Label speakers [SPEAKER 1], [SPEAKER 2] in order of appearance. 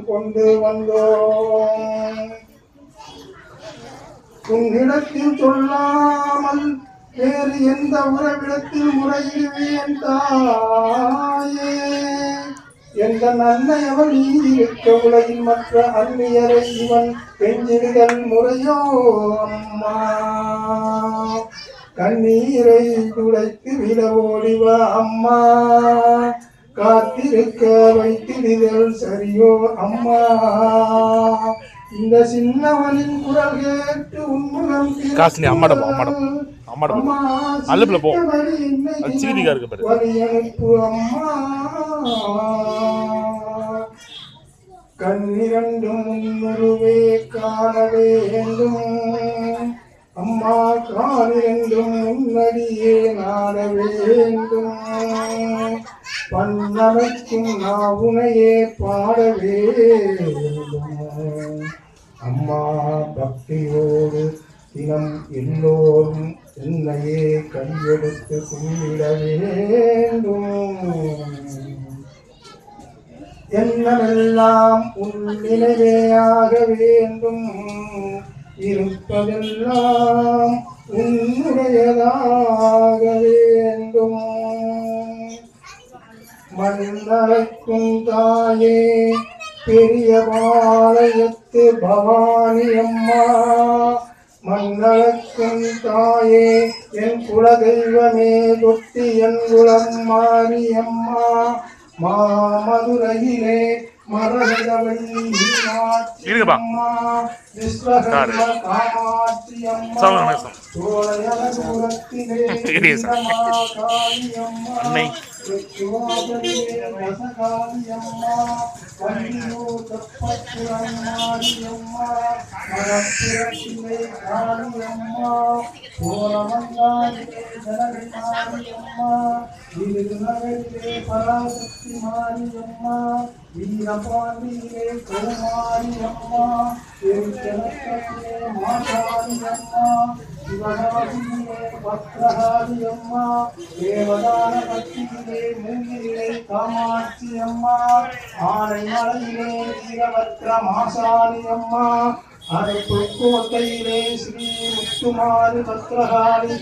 [SPEAKER 1] கொண்டு வந்தோம். உன்னிடத்தில் சொல்லாமல் வேறு எந்த உறவிடத்தில் முறையிடுவேன் தாயே. எந்த நன்மையவள் நீதிருக்க உலகில் மற்ற அந்நியரை இவன் பெஞ்சிடுதல் முறையோ அம்மா. கண்ணீரை துடைத்து விட ஓடிவா அம்மா. காத்திருக்க வைத்திடுதல் சரியோ அம்மா. இந்த சின்னவனின் குரல் கேட்டு உன்முகம் கண்ணிரண்டும் முன்னுருவே காண வேண்டும் அம்மா. காணிரண்டும் முன்னடியே நாட வேண்டும். பன்னமைக்கும் நாவுனையே பாட வேண்டும் அம்மா. பக்தியோடு தினம் எல்லோரும் உன்னையே கையெடுத்து கும்பிட வேண்டும். என்னவெல்லாம் உன் நினைவேயாக வேண்டும். இருப்பதெல்லாம் உன்னுடையதாக வேண்டும். மன்னரைக்கும் தாயே பெரிய பாளையத்து பவானி அம்மா. மன்னரைக்கும் தாயே என் குலதெய்வமே தொட்டி என் குலம் மாரியம்மா. மாமதுரையிலே மரகதவள்ளி மீனாட்சி அம்மா. விஸ்வகர்ம காமாட்சி அம்மா. சோழயனபுரத்திலே காளி அம்மா. ரசகாளி அம்மா. வள்ளியூர் தெப்பக்குளம் மாரியம்மா. மரப்புரத்திலே காளி அம்மா. சோழமங்காளிலே ஜனகி மாரியம்மா. விருதுநகரிலே பராசக்தி மாரியம்மா. வீரபாண்டியிலே கௌமாரியம்மா. திருச்செனக்கத்திலே மாகாளியம்மா. சிவகாசியிலே பத்ரகாளியம்மா. தேவதானபத்தியிலே மூங்கிலே காமாட்சி அம்மா. ஆனைமலையிலே வீரபத்ர மாசாணியம்மா. அரைப்புக்கோட்டையிலே ஸ்ரீ முத்துமாரி பத்ரகாளி